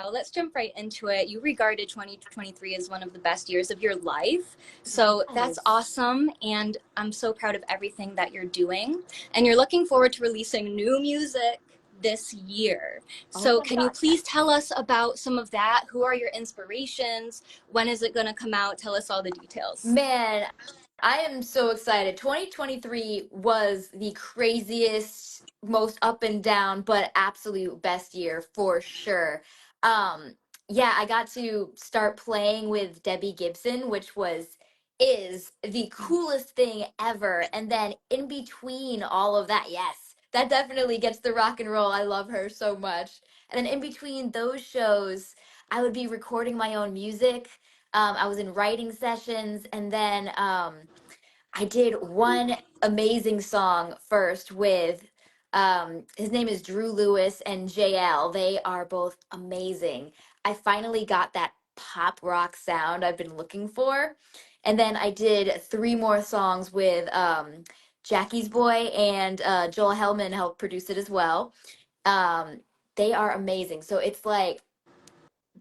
let's jump right into it. You regarded 2023 as one of the best years of your life. So that's awesome. And I'm so proud of everything that you're doing. And you're looking forward to releasing new music this year. So can you please tell us about some of that? Who are your inspirations? When is it going to come out? Tell us all the details. Man, I am so excited. 2023 was the craziest, most up and down, but absolute best year for sure. Yeah, I got to start playing with Debbie Gibson, which is the coolest thing ever. And then in between all of that, yes, that definitely gets the rock and roll. I love her so much. And then in between those shows, I would be recording my own music. I was in writing sessions, and then I did one amazing song first with his name is Drew Lewis and JL. They are both amazing. I finally got that pop rock sound I've been looking for. And then I did three more songs with Jackie's Boy, and Joel Hellman helped produce it as well. Um, they are amazing. So it's like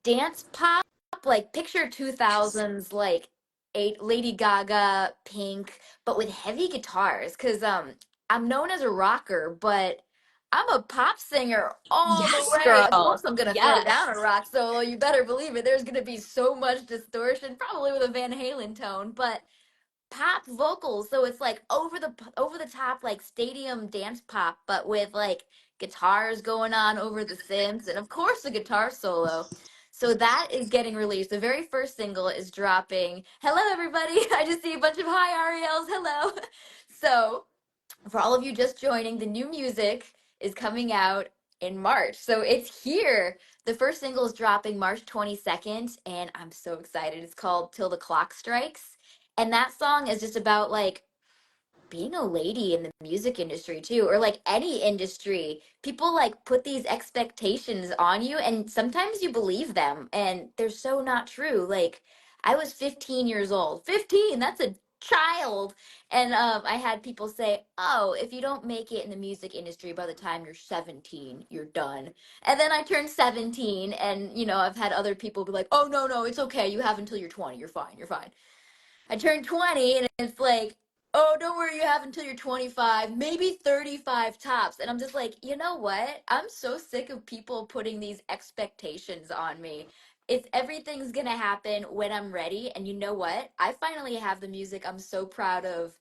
dance pop, like picture 2000s, like eight Lady Gaga, Pink, but with heavy guitars. Cause I'm known as a rocker, but I'm a pop singer all the Yes, way. Of girl. course, I'm gonna throw Yes. down a rock solo. You better believe it. There's gonna be so much distortion, probably with a Van Halen tone, but pop vocals. So it's like over the top, like stadium dance pop, but with like guitars going on over the synths, and of course a guitar solo. So that is getting released. The very first single is dropping. Hello, everybody. I just see a bunch of hi Ariels. Hello. So for all of you just joining, the new music is coming out in March. So it's here. The first single is dropping March 22nd, and I'm so excited. It's called Till the Clock Strikes. And that song is just about like being a lady in the music industry too, or like any industry. People like put these expectations on you, and sometimes you believe them, and they're so not true. Like, I was 15 years old. 15, that's a child. And I had people say, oh, if you don't make it in the music industry by the time you're 17, you're done. And then I turned 17, and I've had other people be like, oh, no, no, it's okay, you have until you're 20, you're fine, you're fine. I turned 20, and it's like, oh, don't worry, you have until you're 25, maybe 35 tops. And I'm just like, you know what? I'm so sick of people putting these expectations on me. It's everything's gonna happen when I'm ready. And you know what? I finally have the music I'm so proud of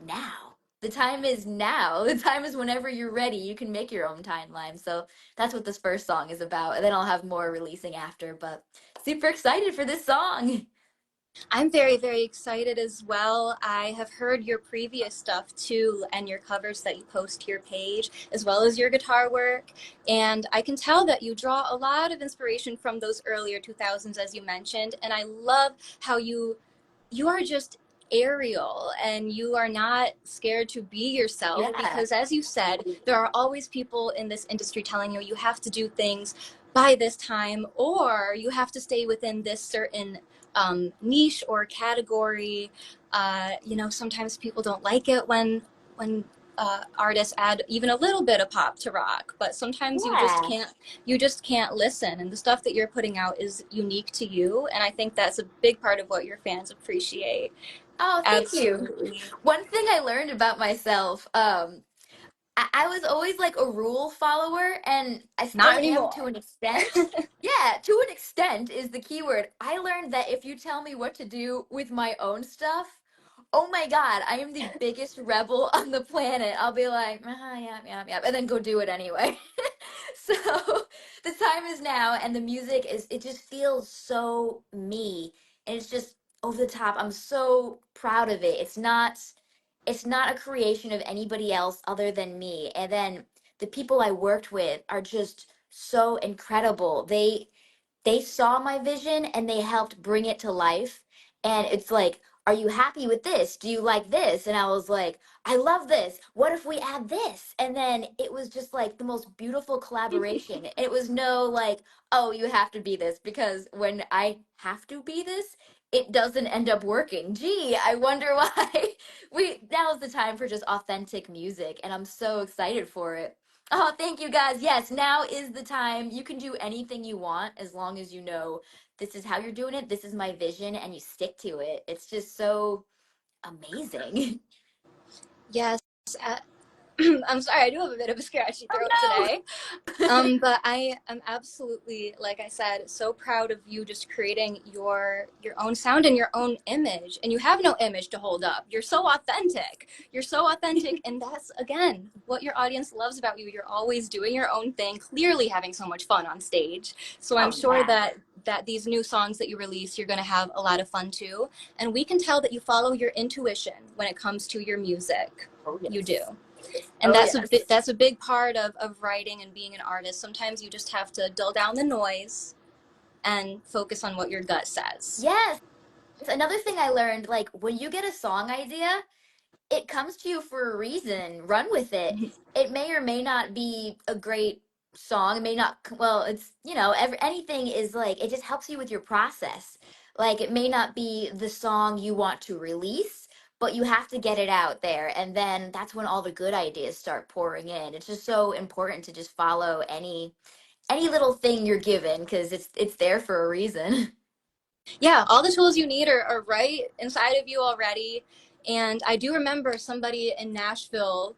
now. The time is now. The time is whenever you're ready. You can make your own timeline. So that's what this first song is about. And then I'll have more releasing after. But super excited for this song. I'm very, very excited as well. I have heard your previous stuff too, and your covers that you post to your page, as well as your guitar work. And I can tell that you draw a lot of inspiration from those earlier 2000s, as you mentioned. And I love how you are just Ariel, and you are not scared to be yourself, Yeah. because as you said, there are always people in this industry telling you have to do things by this time, or you have to stay within this certain niche or category. Sometimes people don't like it when artists add even a little bit of pop to rock, but sometimes you just can't listen. And the stuff that you're putting out is unique to you, and I think that's a big part of what your fans appreciate. Oh, thank Absolutely. you. One thing I learned about myself, I was always like a rule follower, and I Not still am anymore. to an extent. Yeah, to an extent is the key word. I learned that if you tell me what to do with my own stuff, oh my God, I am the biggest rebel on the planet. I'll be like, yeah, yeah, yeah, and then go do it anyway. So the time is now, and the music it just feels so me, and it's just over the top. I'm so proud of it. It's not a creation of anybody else other than me. And then the people I worked with are just so incredible. They saw my vision and they helped bring it to life. And it's like, are you happy with this? Do you like this? And I was like, I love this. What if we add this? And then it was just like the most beautiful collaboration. It was no like, oh, you have to be this, because when I have to be this, it doesn't end up working. Gee, I wonder why. We Now's the time for just authentic music, and I'm so excited for it. Oh, thank you guys. Yes, now is the time. You can do anything you want as long as you know this is how you're doing it. This is my vision, and you stick to it. It's just so amazing. Yes. Uh, I'm sorry, I do have a bit of a scratchy throat Oh today. no. But I am absolutely, like I said, so proud of you just creating your own sound and your own image. And you have no image to hold up. You're so authentic. You're so authentic, and that's again what your audience loves about you. You're always doing your own thing, clearly having so much fun on stage. So I'm Oh sure yeah. that these new songs that you release, you're going to have a lot of fun too. And we can tell that you follow your intuition when it comes to your music. Oh You do, yes. and Oh yes. that's a big part of writing and being an artist. Sometimes you just have to dull down the noise and focus on what your gut says. Yes. Another thing I learned, like when you get a song idea, it comes to you for a reason. Run with it. It may or may not be a great song. It may not, well, it's, anything is like, it just helps you with your process. Like, it may not be the song you want to release, but you have to get it out there. And then that's when all the good ideas start pouring in. It's just so important to just follow any little thing you're given because it's there for a reason. Yeah, all the tools you need are right inside of you already. And I do remember somebody in Nashville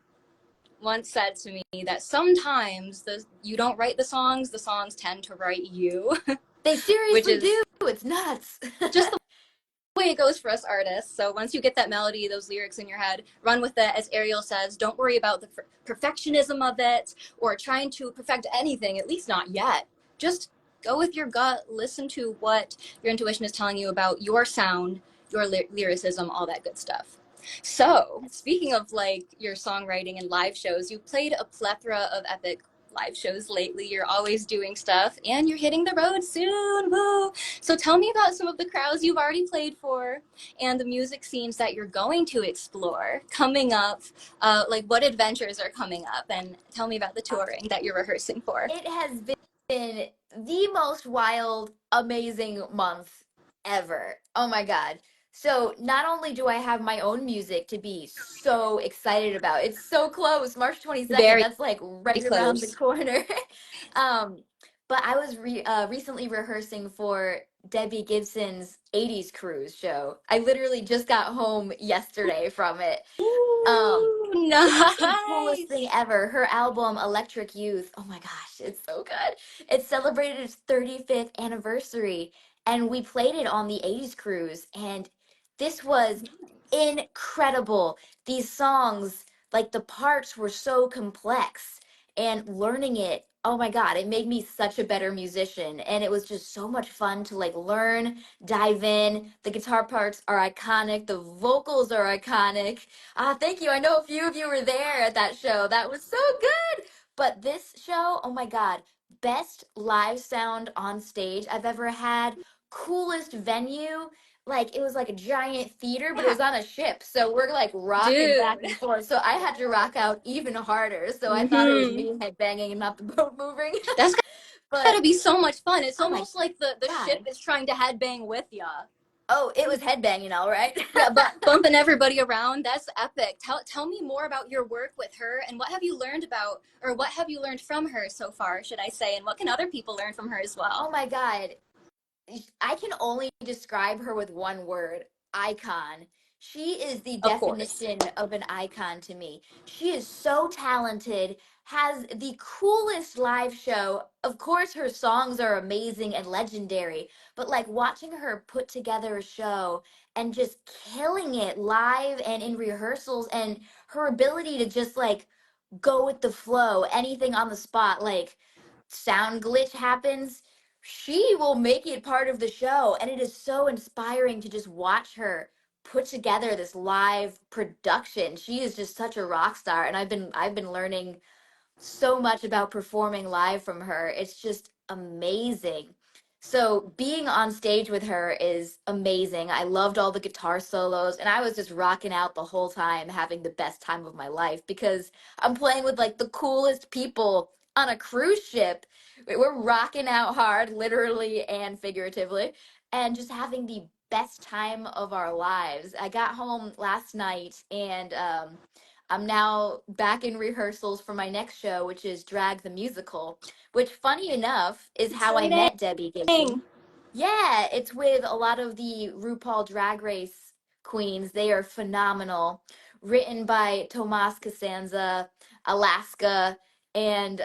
once said to me that sometimes you don't write the songs tend to write you, They which seriously is do. It's nuts. just the way it goes for us artists. So once you get that melody, those lyrics in your head, run with it. As Ariel says, don't worry about the perfectionism of it or trying to perfect anything, at least not yet. Just go with your gut, listen to what your intuition is telling you about your sound, your lyricism, all that good stuff. So, speaking of like your songwriting and live shows, you've played a plethora of epic live shows lately. You're always doing stuff and you're hitting the road soon. Woo! So tell me about some of the crowds you've already played for and the music scenes that you're going to explore coming up. Like what adventures are coming up, and tell me about the touring that you're rehearsing for. It has been the most wild, amazing month ever. Oh my God. So, not only do I have my own music to be so excited about, it's so close, March 22nd, Very that's like right around the close. corner. um, but I was recently rehearsing for Debbie Gibson's 80s cruise show. I literally just got home yesterday from it. Um, Ooh, it was the coolest thing nice. ever. Her album, Electric Youth, oh my gosh, it's so good. It celebrated its 35th anniversary, and we played it on the 80s cruise, and this was incredible. These songs, like the parts were so complex, and learning it, oh my God, it made me such a better musician. And it was just so much fun to like learn, dive in. The guitar parts are iconic, the vocals are iconic. Ah, thank you. I know a few of you were there at that show. That was so good. But this show, oh my God, best live sound on stage I've ever had. Coolest venue. Like it was like a giant theater, but it Yeah, was on a ship. So we're like rocking back dude. and forth. So I had to rock out even harder. So I thought it was Mm-hmm. me headbanging and not the boat moving. That's But gotta be so much fun. It's oh my almost like the ship God. is trying to headbang with ya. Oh, it was headbanging, all right. Yeah, but bumping everybody around, that's epic. Tell me more about your work with her and what have you learned about, or what have you learned from her so far, should I say, and what can other people learn from her as Oh well? my God. I can only describe her with one word, icon. She is the Of course. definition of an icon to me. She is so talented, has the coolest live show. Of course, her songs are amazing and legendary, but like watching her put together a show and just killing it live and in rehearsals, and her ability to just like go with the flow, anything on the spot, like sound glitch happens, she will make it part of the show. And it is so inspiring to just watch her put together this live production. She is just such a rock star. And I've been learning so much about performing live from her. It's just amazing. So being on stage with her is amazing. I loved all the guitar solos and I was just rocking out the whole time, having the best time of my life because I'm playing with like the coolest people on a cruise ship. We're rocking out hard, literally and figuratively, and just having the best time of our lives. I got home last night and I'm now back in rehearsals for my next show, which is Drag the Musical, which, funny enough, is how I Exciting. met Debbie Gibson. Yeah, it's with a lot of the RuPaul Drag Race queens. They are phenomenal. Written by Tomas Costanza, Alaska, and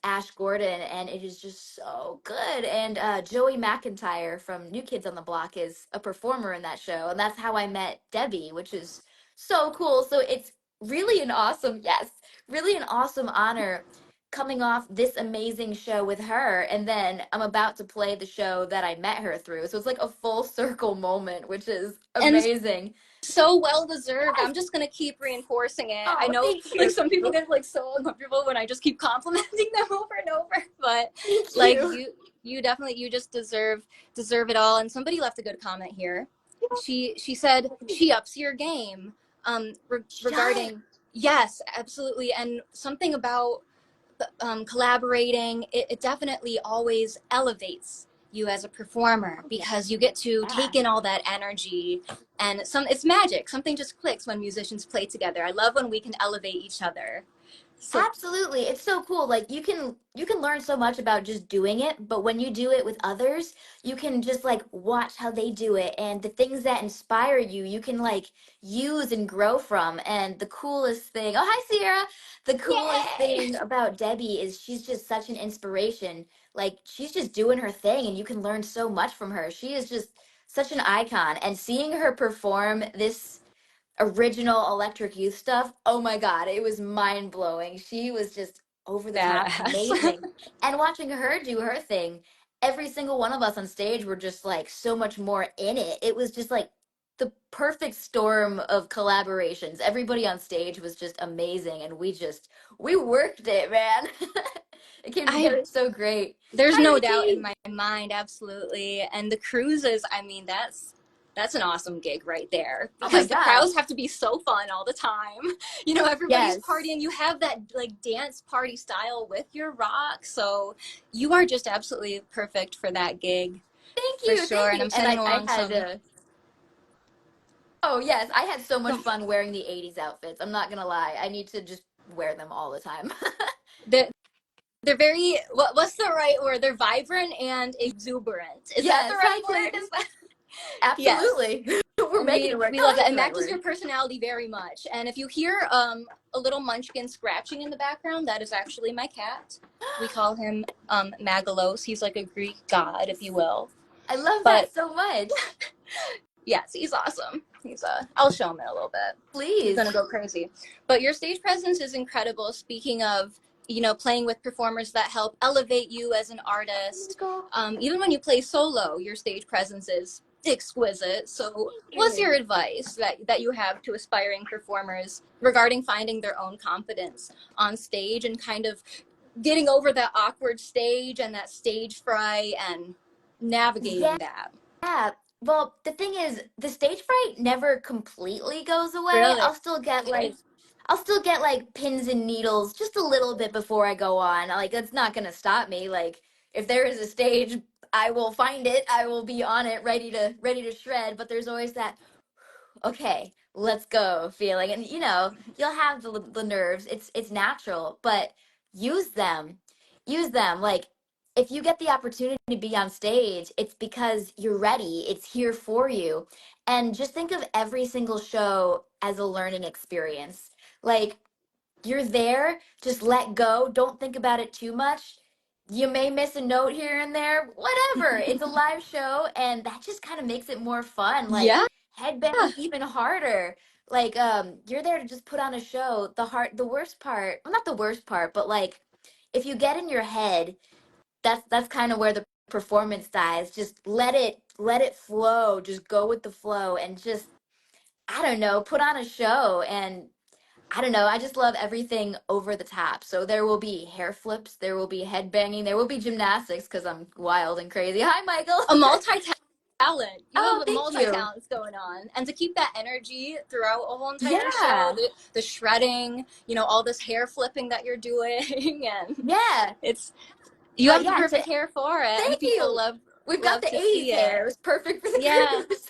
Ash Gordon, and it is just so good. And Joey McIntyre from New Kids on the Block is a performer in that show, and that's how I met Debbie, which is so cool. So it's really an awesome, yes, really an awesome honor coming off this amazing show with her, and then I'm about to play the show that I met her through. So it's like a full circle moment, which is And amazing. so well deserved. Yes. I'm just gonna keep reinforcing it. I Oh, know thank like you. some people get like so uncomfortable when I just keep complimenting them over and over, but Thank like you. you definitely you just deserve it all. And somebody left a good comment here. She said she ups your game Shut. regarding yes, absolutely. And something about collaborating, it definitely always elevates you as a performer because you get to Yeah. take in all that energy and it's magic. Something just clicks when musicians play together. I love when we can elevate each other. So Absolutely. It's so cool. Like you can learn so much about just doing it, but when you do it with others, you can just like watch how they do it, and the things that inspire you, you can like use and grow from. And the coolest thing, oh hi Sierra. The coolest yay! thing about Debbie is she's just such an inspiration. Like she's just doing her thing and you can learn so much from her. She is just such an icon, and seeing her perform this original Electric Youth stuff, oh my God, it was mind blowing. She was just over the top Badass. amazing. And watching her do her thing, every single one of us on stage were just like so much more in it. It was just like the perfect storm of collaborations. Everybody on stage was just amazing, and we worked it, man. It came I together so great. There's Hi no doubt in Ricky. my mind, absolutely. And the cruises, I mean, that's an awesome gig right there Oh my because the God. crowds have to be so fun all the time. You know, everybody's Yes. partying. You have that like dance party style with your rock. So you are just absolutely perfect for that gig Thank for you. sure. Thank And you. I'm And sending I along had oh yes, I had so much some fun wearing the 80s outfits. I'm not gonna lie. I need to just wear them all the time. they're, they're very what's the right word? They're vibrant and exuberant. Is that the Yes, right hi word? Carrie. Is that yes? Absolutely. We're And making it work. we No, love it that. is It the right matches word. your personality very much. And if you hear a little munchkin scratching in the background, that is actually my cat. We call him Magalos. He's like a Greek god, if you will. I love But that so much. yes, he's awesome. I'll show him in a little bit. He's Please. gonna go crazy. But your stage presence is incredible. Speaking of, you know, playing with performers that help elevate you as an artist, Go. even when you play solo, your stage presence is exquisite. So, Thank what's you. your advice that you have to aspiring performers regarding finding their own confidence on stage and kind of getting over that awkward stage and that stage fright and navigating that? Yeah. Well, the thing is, the stage fright never completely goes away. Really? I'll still get like pins and needles just a little bit before I go on. Like that's not gonna stop me. Like if there is a stage, I will find it. I will be on it, ready to shred. But there's always that okay, let's go feeling. And you'll have the nerves. It's natural, but use them. Use them. Like if you get the opportunity to be on stage, it's because you're ready. It's here for you. And just think of every single show as a learning experience. Like you're there, just let go. Don't think about it too much. You may miss a note here and there, whatever. It's a live show, and that just kind of makes it more fun. Like Yeah. headbang even harder. Like you're there to just put on a show. The worst part, well, not the worst part, but like if you get in your head, that's kind of where the performance dies. Just let it flow. Just go with the flow and just I don't know, put on a show. And I don't know. I just love everything over the top. So there will be hair flips, there will be head banging, there will be gymnastics because I'm wild and crazy. Hi, Michael. A multi talent. You Oh, have a thank multi you. talents going on, and to keep that energy throughout a whole entire show, Yeah. the shredding, you know, all this hair flipping that you're doing, and Yeah. it's you But have the yeah, perfect hair for it, and thank people you. We've got love the to 80s see hair. It it. was perfect for the Yeah, cruise.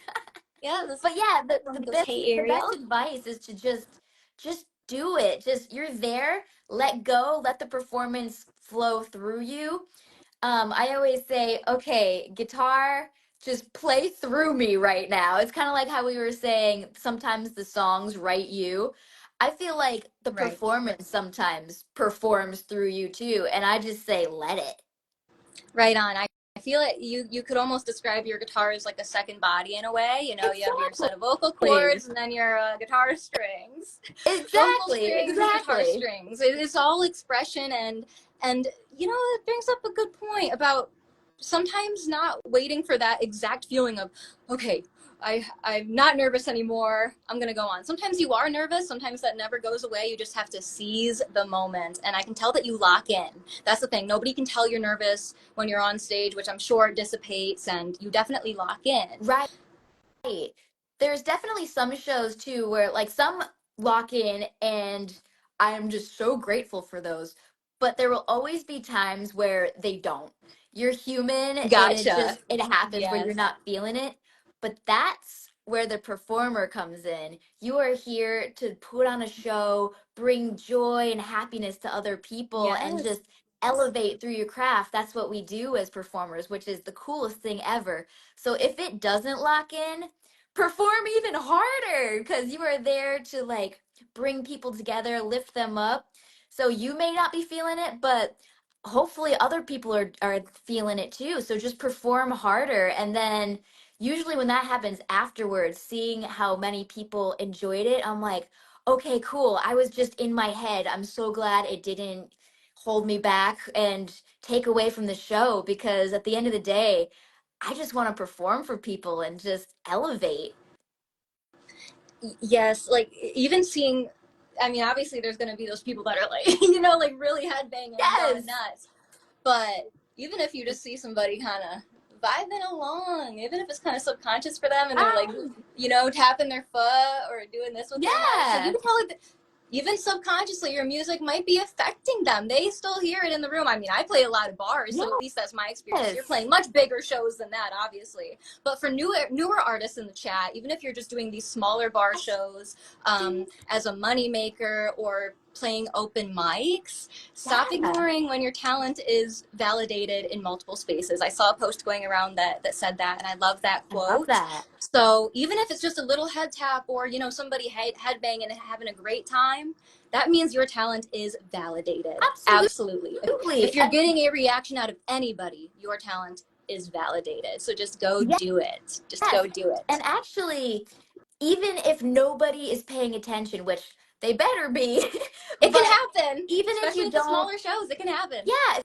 yeah. This But yeah, everyone goes, "Hey, the best Ariel." advice is to just do it. Just you're there, let go, let the performance flow through you. I always say, okay, guitar, just play through me right now. It's kind of like how we were saying sometimes the songs write you. I feel like the Right. performance sometimes performs through you too. And I just say, let it. Right on. I feel it. You could almost describe your guitar as like a second body in a way. You know, you have your set of vocal Exactly. cords and then your guitar strings, vocal Exactly. strings, guitar Exactly. strings. It's all expression and you know it brings up a good point about sometimes not waiting for that exact feeling of okay, I'm not nervous anymore. I'm gonna go on. Sometimes you are nervous. Sometimes that never goes away. You just have to seize the moment. And I can tell that you lock in. That's the thing. Nobody can tell you're nervous when you're on stage, which I'm sure dissipates, and you definitely lock in. Right. There's definitely some shows too where like some lock in and I'm just so grateful for those. But there will always be times where they don't. You're human and Gotcha. it happens where you're Yes. not feeling it. But that's where the performer comes in. You are here to put on a show, bring joy and happiness to other people and Yes. just elevate through your craft. That's what we do as performers, which is the coolest thing ever. So if it doesn't lock in, perform even harder because you are there to like bring people together, lift them up. So you may not be feeling it, but hopefully other people are feeling it too. So just perform harder. And then usually when that happens afterwards, seeing how many people enjoyed it, I'm like, okay, cool. I was just in my head. I'm so glad it didn't hold me back and take away from the show because at the end of the day, I just want to perform for people and just elevate. Yes. Like even seeing. I mean, obviously, there's going to be those people that are like, you know, like really headbanging and going Yes. nuts. But even if you just see somebody kind of vibing along, even if it's kind of subconscious for them and they're like, Um, you know, tapping their foot or doing this with their hands, like you yeah. can tell it, even subconsciously, your music might be affecting them. They still hear it in the room. I mean, I play a lot of bars, so at least that's my experience. You're Yes. playing much bigger shows than that, obviously. But for newer artists in the chat, even if you're just doing these smaller bar shows as a moneymaker or playing open mics, stop Yeah. ignoring when your talent is validated in multiple spaces. I saw a post going around that said that, and I love that I love quote. that. So even if it's just a little head tap or you know somebody headbanging and having a great time, that means your talent is validated. Absolutely. Absolutely. If you're getting a reaction out of anybody, your talent is validated. So just go do it. Just Yes. go do And it. actually, even if nobody is paying attention, which they better be, It can but happen, even if especially you at the don't, smaller shows. It can happen. yeah,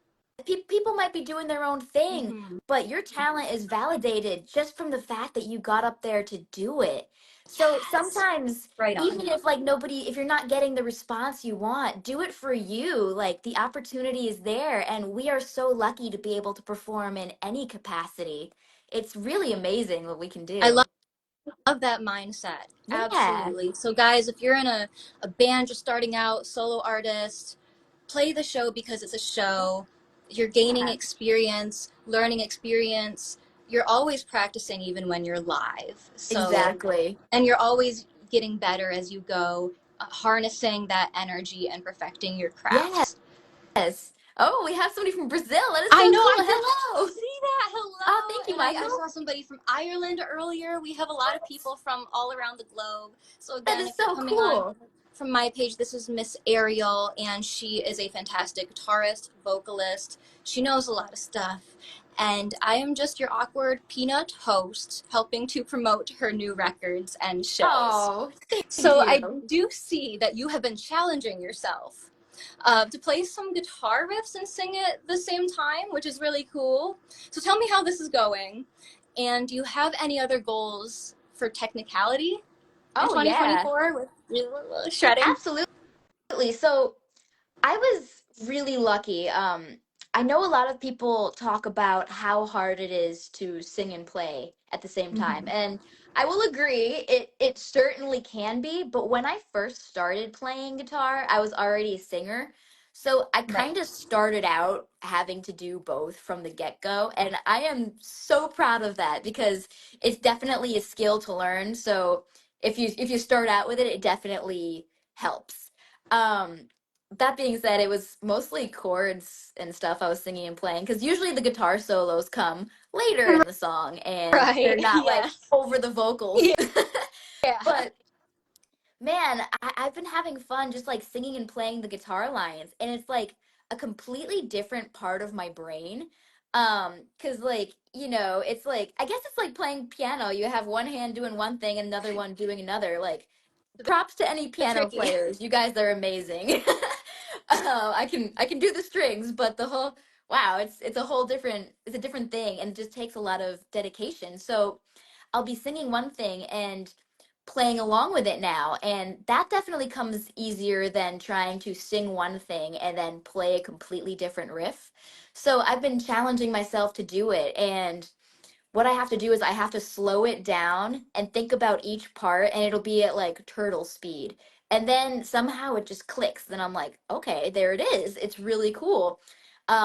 people might be doing their own thing, Mm-hmm. but your talent is validated just from the fact that you got up there to do it. So Yes. sometimes, Right on. even if like nobody, if you're not getting the response you want, do it for you. Like the opportunity is there, and we are so lucky to be able to perform in any capacity. It's really amazing what we can I do. love that mindset. Yeah. Absolutely. So, guys, if you're in a band just starting out, solo artist, play the show because it's a show. You're gaining Yeah, experience, learning experience. You're always practicing even when you're live. So, exactly. and you're always getting better as you go, harnessing that energy and perfecting your craft. Yes. Oh, we have somebody from Brazil. That is I so know, cool. I did Hello. see that. Oh, Hello. thank you, And I Michael. saw somebody from Ireland earlier. We have a lot of people from all around the globe. So, That again, is if you're so coming on cool. from my page, this is Miss Ariel, and she is a fantastic guitarist, vocalist. She knows a lot of stuff. And I am just your awkward peanut host, helping to promote her new records and shows. Oh, thank So, I you. do see that you have been challenging yourself to play some guitar riffs and sing at the same time, which is really cool. So tell me how this is going. And do you have any other goals for technicality in Oh, yeah. 2024 with shredding? Absolutely. So I was really lucky. I know a lot of people talk about how hard it is to sing and play at the same time, Mm-hmm. and I will agree, it certainly can be, but when I first started playing guitar, I was already a singer. So I Right. kind of started out having to do both from the get-go, and I am so proud of that because it's definitely a skill to learn. So if you start out with it, it definitely helps. Um, that being said, it was mostly chords and stuff I was singing and playing because usually the guitar solos come later in the song and they're Right. not like Yes. over the vocals. Yeah. But man, I've been having fun just like singing and playing the guitar lines, and it's like a completely different part of my brain. 'Cause like, it's like I guess it's like playing piano. You have one hand doing one thing and another one doing another. Like, props to any Bit piano tricky. players. You guys are amazing. I can do the strings, but the whole wow, it's a whole different it's a different thing and it just takes a lot of dedication. So I'll be singing one thing and playing along with it now. And that definitely comes easier than trying to sing one thing and then play a completely different riff. So I've been challenging myself to do it. And what I have to do is I have to slow it down and think about each part, and it'll be at like turtle speed. And then somehow it just clicks. Then I'm like, okay, there it is. It's really cool.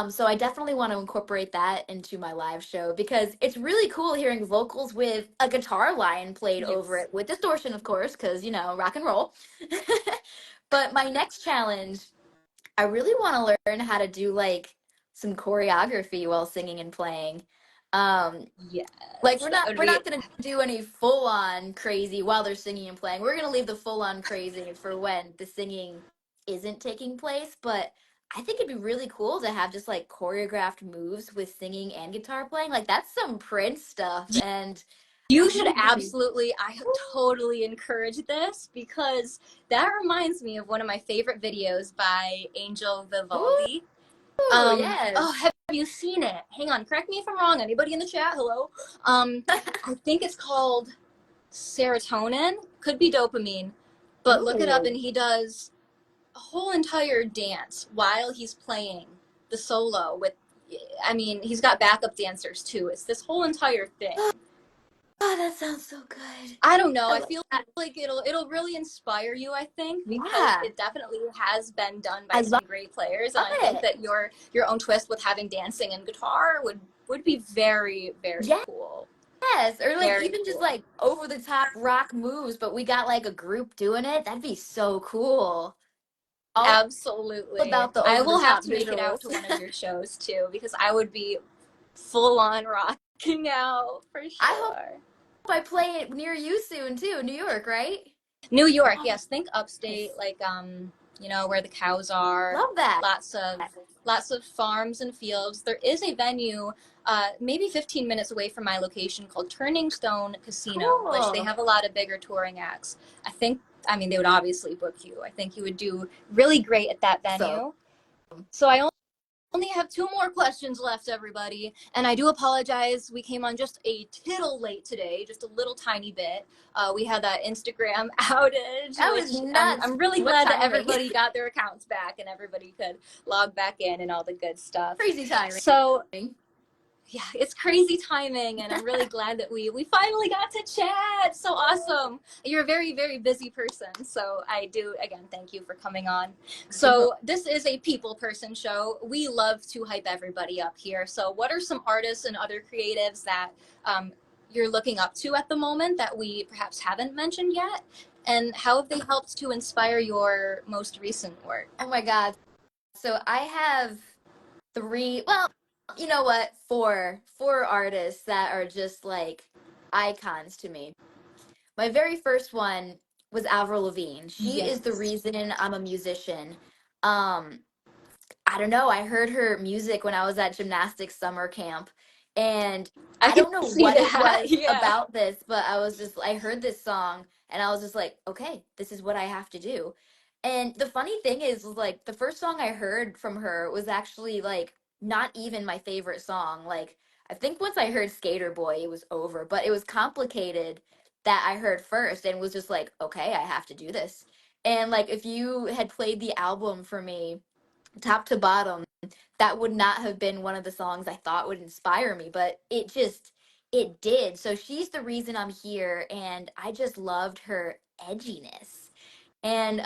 So I definitely want to incorporate that into my live show because it's really cool hearing vocals with a guitar line played over Yes. it with distortion, of course, because rock and roll. But my next challenge, I really want to learn how to do like some choreography while singing and playing. Um, like Yes. we're That not would we're be not gonna do any full on crazy while they're singing and playing. We're gonna leave the full on crazy for when the singing isn't taking place. But I think it'd be really cool to have just like choreographed moves with singing and guitar playing. Like that's some Prince stuff, and I You think should it'd be absolutely, I totally encourage this because that reminds me of one of my favorite videos by Angel Vivaldi. ooh, yes. Oh, have you seen it? Hang on, correct me if I'm wrong. Anybody in the chat? Hello. I think it's called Serotonin. Could be dopamine, but look it up, Ooh. and he does a whole entire dance while he's playing the solo with. I mean, he's got backup dancers too. It's this whole entire thing. Oh, that sounds so good. I don't know. I I love feel that. like it'll really inspire you, I think, because Yeah, it definitely has been done I by love some great players, and I think it. that your own twist with having dancing and guitar would be very, very cool. Yes, or like Very even just cool. like over the top rock moves, but we got like a group doing it. That'd be so cool. All Absolutely. about the I over the will have top to make it out visuals. to one of your shows too, because I would be full on rocking out for I hope sure. I play it near you soon too. New York, right? New York, Oh, yes. Think upstate, nice. like where the cows are. Love that. Lots of farms and fields. There is a venue, maybe 15 minutes away from my location called Turning Stone Casino, which they Cool. have a lot of bigger touring acts. I think, I mean, they would obviously book you. I think you would do really great at that So, venue. So I only have two more questions left, everybody. And I do apologize. We came on just a tittle late today, just a little tiny bit. We had that Instagram outage, that was which nuts. I'm really What glad that timing? everybody got their accounts back and everybody could log back in and all the good stuff. Crazy timing. So yeah, it's crazy timing, and I'm really glad that we finally got to chat. So awesome. You're a very, very busy person, so I do again thank you for coming on. So this is a people person show. We love to hype everybody up here. So what are some artists and other creatives that you're looking up to at the moment that we perhaps haven't mentioned yet, and how have they helped to inspire your most recent work? Oh my God. So I have three, well, you know what? Four artists that are just like icons to me. My very first one was Avril Lavigne. She is the Yes, reason I'm a musician. Um, I don't know. I heard her music when I was at gymnastics summer camp, and I I can don't know see what it that. was Yeah. about this, but I heard this song and I was just like, okay, this is what I have to do. And the funny thing is, like, the first song I heard from her was actually like not even my favorite song. Like, I think once I heard Skater Boy, it was over, but it was Complicated that I heard first and was just like, okay, I have to do this. And like, if you had played the album for me top to bottom, that would not have been one of the songs I thought would inspire me, but it did. So she's the reason I'm here, and I just loved her edginess. And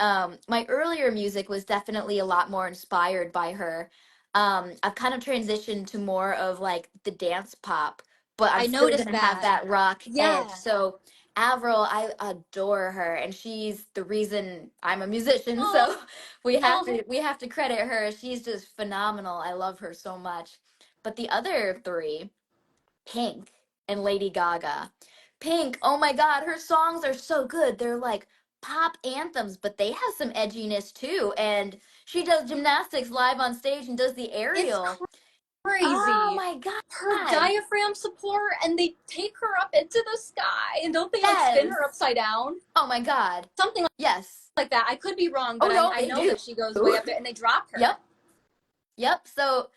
my earlier music was definitely a lot more inspired by her. I've kind of transitioned to more of like the dance pop, but I'm I still noticed gonna have that. that rock edge. Yeah. So Avril, I adore her, and she's the reason I'm a musician. Oh, So we have to credit her. She's just phenomenal. I love her so much. But the other three, Pink and Lady Gaga. Pink, oh my God, her songs are so good. They're like pop anthems, but they have some edginess too. And she does gymnastics live on stage and does the it's aerial. Oh crazy. my Her God. diaphragm support, and they take her up into the sky, and don't they like spin Yes. her upside down? Oh my God. Something Yes. like that. I could be wrong, Oh but no, I they know do. that she goes way up there, and they drop her. Yep. Yep. So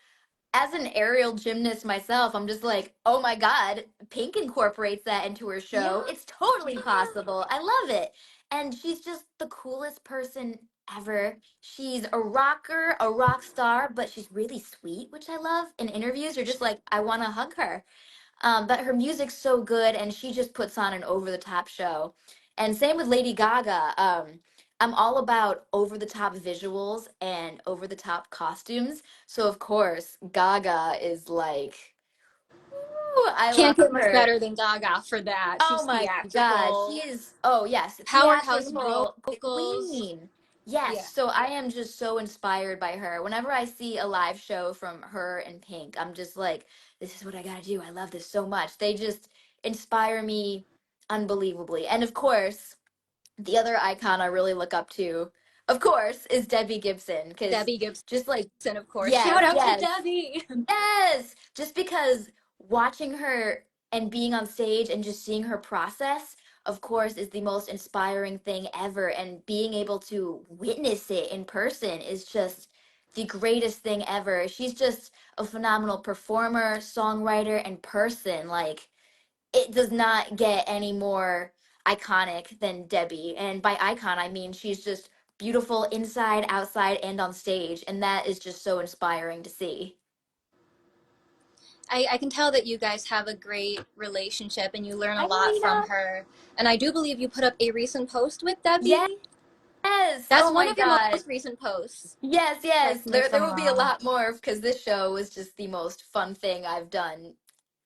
as an aerial gymnast myself, I'm just like, oh my God, Pink incorporates that into her Yeah, show. It's totally yeah. possible. I love it. And she's just the coolest person ever. She's a rocker, a rock star, but she's really sweet, which I love. In interviews, you're just like, I want to hug her. But her music's so good, and she just puts on an over the top show. And same with Lady Gaga. I'm all about over the top visuals and over the top costumes. So, of course, Gaga is like, ooh, I Can't love get much her. better than Gaga for that. Oh She's my God, she theatrical, is, oh yes, powerhouse theatrical vocals. queen. Yes, Yeah. so I am just so inspired by her. Whenever I see a live show from her and Pink, I'm just like, this is what I gotta do. I love this so much. They just inspire me unbelievably. And of course, the other icon I really look up to, of course, is Debbie Gibson. Because Debbie Gibson, just like, of course. yes, Shout out to yes. Debbie. Yes, just because watching her and being on stage and just seeing her process, of course, is the most inspiring thing ever. And being able to witness it in person is just the greatest thing ever. She's just a phenomenal performer, songwriter, and person. Like, it does not get any more iconic than Debbie. And by icon, I mean she's just beautiful inside, outside, and on stage. And that is just so inspiring to see. I can tell that you guys have a great relationship and you learn a Hi, lot from Lena. her. And I do believe you put up a recent post with Yes. Debbie. Oh That's one my of your God. most recent posts. Yes, yes. Correct me There, if there I'm will be a wrong. lot more because this show was just the most fun thing I've done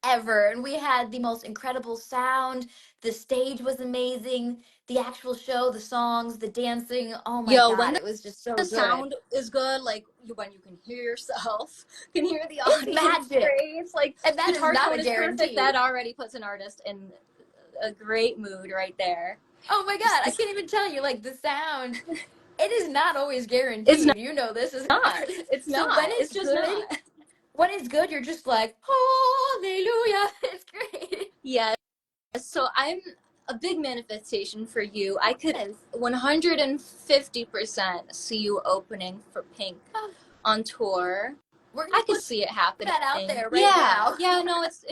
ever. And we had the most incredible sound. The stage was amazing. The actual show, the songs, the dancing. Oh my Yo, God. when It was just so the good. sound is good, like when you can hear yourself, can hear the It's audience magic. praise, like And that is guitar not tone a is perfect, guarantee. that already puts an artist in a great mood right there. Oh my Just God. I can't even tell you, like, the sound. It is not always it's guaranteed. You know this as an not. artist. It's So not. when It's it's just good, not. you're just like, hallelujah. It's great. Yes. So I'm a big manifestation for you. I could Yes. 150% see you opening for Pink Oh, on tour. we're gonna I could put see it happening. that out there right Yeah, now. yeah, no, it's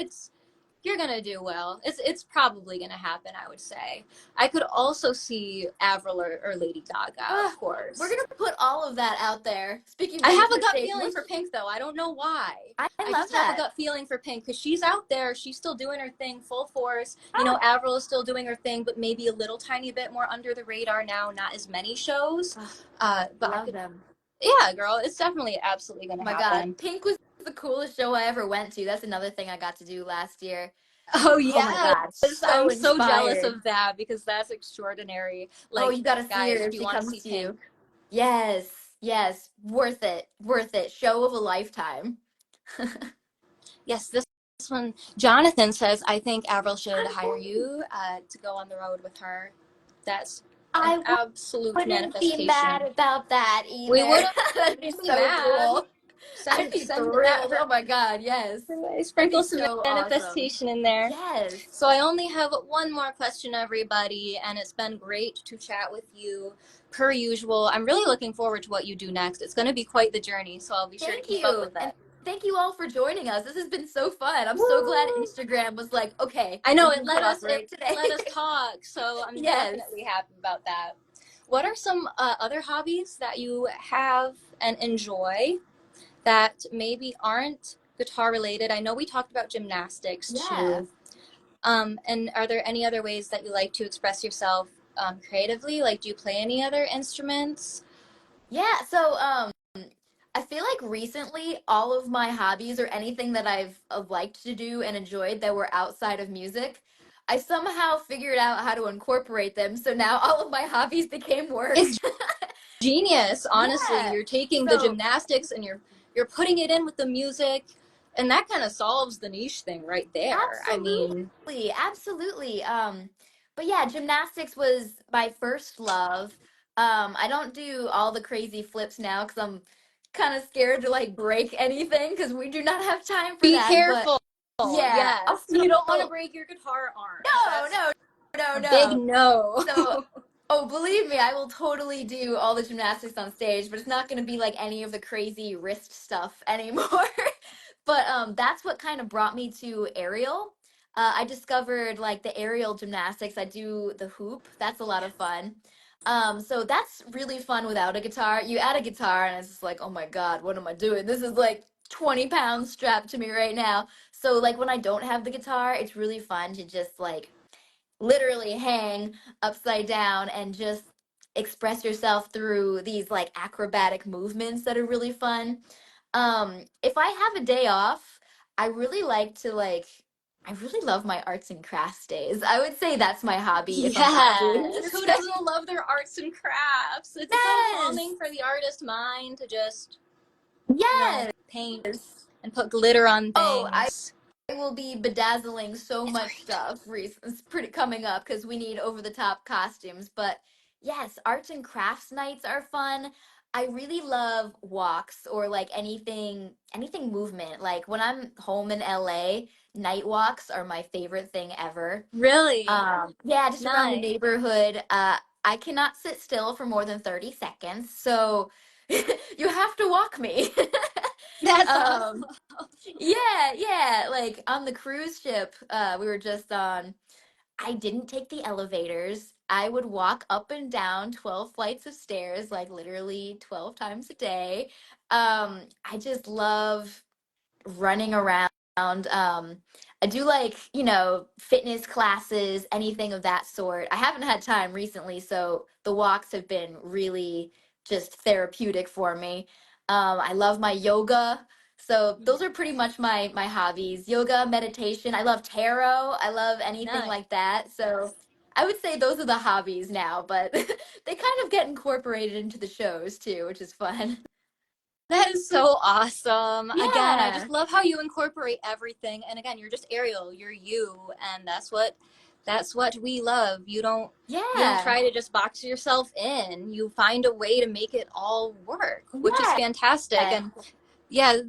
you're gonna do well. It's probably gonna happen, I would say. I could also see Avril or Lady Gaga, of We're course. gonna put all of that out there. Speaking of I have a gut manifestation, feeling for Pink though. I don't know why. I I love just have a that. gut feeling for Pink because she's out there. She's still doing her thing full force. You know, Ah, Avril is still doing her thing, but maybe a little tiny bit more under the radar now. Not as many shows. ah, But I love could, them. yeah, girl, it's definitely absolutely Oh gonna my God, happen. Pink was the coolest show I ever went to. That's another thing I got to do last year. Oh Oh my yes, God, so I'm so jealous inspired. of that because that's extraordinary. Oh, Like, you gotta see her guys, if if you she want to comes see to Pink, you. Yes, yes, worth it, worth it. Show of a lifetime. yes, this one, Jonathan says, I think Avril should hire you to go on the road with her. That's an I absolute wouldn't be mad manifestation. about that We either. wouldn't That'd be be so mad. cool. I'd be Send thrilled. Oh my God, yes. That'd be sprinkle some so awesome. manifestation in there. Yes. So I only have one more question, everybody, and it's been great to chat with you per usual. I'm really looking forward to what you do next. It's going to be quite the journey, so I'll be sure to Thank keep up you. with And it. thank you all for joining us. This has been so fun. I'm so glad Woo! Instagram was like, okay, I know we it can let us cooperate today. talk, so I'm Yes. definitely happy about that. What are some other hobbies that you have and enjoy that maybe aren't guitar related? I know we talked about gymnastics Yeah. too. And are there any other ways that you like to express yourself creatively? Like, do you play any other instruments? Yeah. So, I feel like recently all of my hobbies or anything that I've liked to do and enjoyed that were outside of music, I somehow figured out how to incorporate them. So now all of my hobbies became work. It's genius, honestly. Yeah. You're taking the So gymnastics and you're putting it in with the music, and that kind of solves the niche thing right there. I mean, absolutely, absolutely. But yeah, gymnastics was my first love. I don't do all the crazy flips now because I'm kind of scared to like break anything because we do not have time for be that. But careful. yeah. Oh, Yes, you don't want to no, break your guitar arms. no, That's no, no, a big no. no. So, oh, believe me, I will totally do all the gymnastics on stage, but it's not going to be like any of the crazy wrist stuff anymore. But that's what kind of brought me to aerial. I discovered like the aerial gymnastics. I do the hoop. That's a lot of fun. So that's really fun without a guitar. You add a guitar, and it's just like, oh my God, what am I doing? This is like 20 pounds strapped to me right now. So, like, when I don't have the guitar, it's really fun to just like literally hang upside down and just express yourself through these like acrobatic movements that are really fun. If I have a day off, I really like to like I really love my arts and crafts days. I would say that's my hobby if I'm not doing Yes, who music. doesn't love their arts and crafts? It's so Yes. calming for the artist mind to just, Yes. paint and put glitter on Oh, things. I will be bedazzling so It's much great. stuff. It's pretty coming up because we need over the top costumes. But yes, arts and crafts nights are fun. I really love walks or like anything movement. Like when I'm home in LA, night walks are my favorite thing ever. Really Yeah, just around the nice. neighborhood. I cannot sit still for more than 30 seconds, so you have to walk me. That's um awesome. yeah, yeah. Like on the cruise ship we were just on, I didn't take the elevators. I would walk up and down 12 flights of stairs, like literally 12 times a day. I just love running around. I do like, fitness classes, anything of that sort. I haven't had time recently, so the walks have been really just therapeutic for me. I love my yoga. So those are pretty much my hobbies. Yoga, meditation. I love tarot. I love anything Nice. like that. So I would say those are the hobbies now, but they kind of get incorporated into the shows too, which is fun. That is so awesome. Again, I Yeah. just love how you incorporate everything. And again, you're just Ariel, you're you, and that's what we love. You don't Yeah. try to just box yourself in. You find a way to make it all work, which is Yeah. fantastic. And yeah,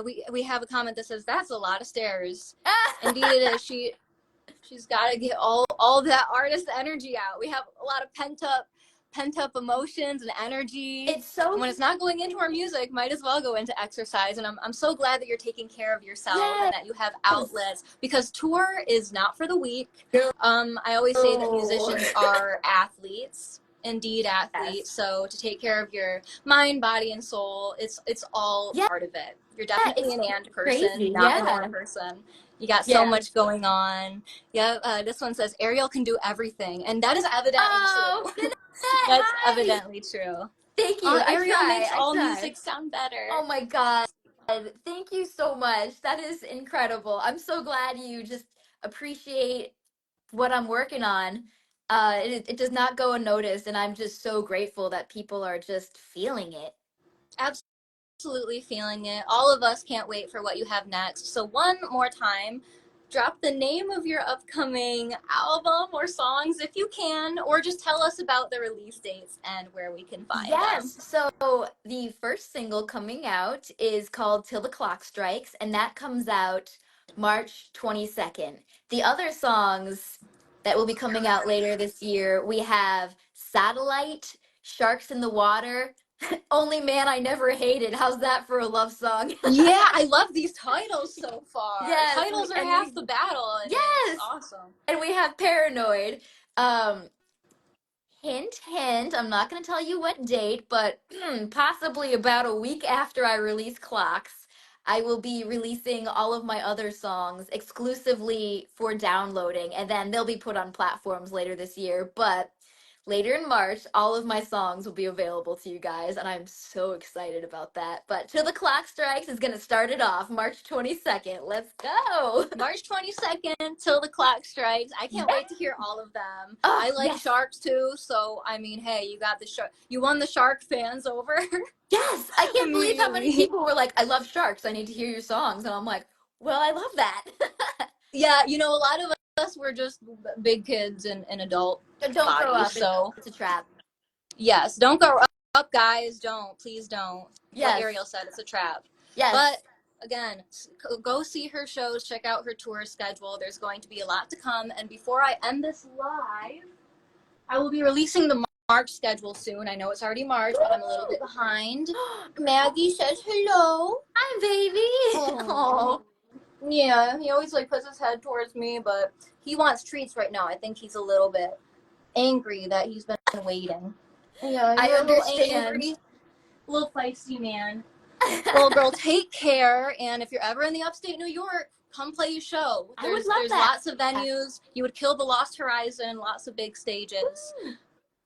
we have a comment that says that's a lot of stairs. Indeed it is. She's got to get all that artist energy out. We have a lot of pent up emotions and energy. It's so And when it's not going into our music, might as well go into exercise. And I'm so glad that you're taking care of yourself and yes. that you have outlets, because tour is not for the weak. I always say that No. musicians are athletes, indeed athletes. Yes. So to take care of your mind, body, and soul, it's all Yeah, part of it. You're definitely it's an and person, crazy. not an or Yeah. person. You got so Yeah. much going on. Yeah, this one says Ariel can do everything, and that is evidently Oh, true. Jeanette, That's hi. evidently true. Thank you. I Ariel try. makes I all try. music sound better. Oh my God. Thank you so much. That is incredible. I'm so glad you just appreciate what I'm working on. It does not go unnoticed, and I'm just so grateful that people are just feeling it. Absolutely feeling it. All of us can't wait for what you have next. So one more time, drop the name of your upcoming album or songs if you can, or just tell us about the release dates and where we can find them. Yes. So the first single coming out is called Till the Clock Strikes, and that comes out March 22nd. The other songs that will be coming out later this year, we have Satellite, Sharks in the Water, Only Man I Never Hated. How's that for a love song? Yeah, I love these titles so far. Yes, Titles are and half the battle, and it's yes, awesome. and we have Paranoid. Um, Hint, hint, I'm not going to tell you what date, but possibly about a week after I release Clocks, I will be releasing all of my other songs exclusively for downloading, and then they'll be put on platforms later this year. But later in March, all of my songs will be available to you guys, and I'm so excited about that. But Till the Clock Strikes is going to start it off March 22nd. Let's go. March 22nd, Till the Clock Strikes. I can't Yeah. wait to hear all of them. Oh, I like yes. sharks too, so I mean, hey, you got the shark. You won the shark fans over Yes. I can't believe how many immediately. people were like, I love sharks. I need to hear your songs. And I'm like, well, I love that. Yeah, you know, a lot of us were just big kids and adult Don't grow bodies, up. so It's a trap. yes, don't go up, guys. Don't, please don't. What Yes. Ariel said, it's a trap. Yes. But again, go see her shows, check out her tour schedule. There's going to be a lot to come. And before I end this live, I will be releasing the March schedule soon. I know it's already March, but I'm a little bit behind. Maggie says hello. Hi, baby. Oh. Yeah, he always like puts his head towards me, but he wants treats right now. I think he's a little bit angry that he's been waiting. Yeah, I you're a little understand. angry, a little feisty man. Well, girl, take care. And if you're ever in the upstate New York, come play a show. I would love There's that. lots of venues. You would kill the Lost Horizon, lots of big stages.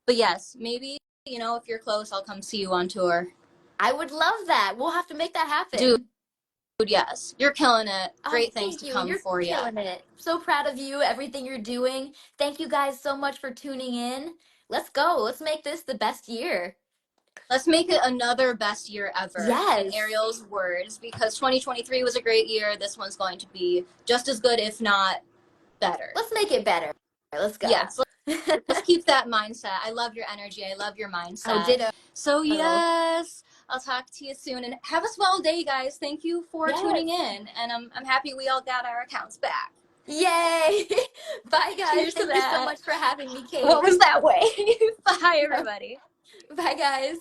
But yes, maybe, you know, if you're close, I'll come see you on tour. I would love that. We'll have to make that happen. Dude, yes, you're killing it. Oh, Great things thank to you. And come you're for you. killing it. So proud of you, everything you're doing. Thank you guys so much for tuning in. Let's go. Let's make this the best year. Let's make it another best year ever, Yes. in Ariel's words, because 2023 was a great year. This one's going to be just as good, if not better. Let's make it better. Let's go. Yes, let's keep that mindset. I love your energy. I love your mindset. Oh, ditto. So yes, I'll talk to you soon, and have a swell day, guys. Thank you for tuning in, and I'm happy we all got our accounts back. Yay! Bye, guys. Cheers to Thank you so that. much for having me, Cait. What was that way? Bye, everybody. Bye, guys.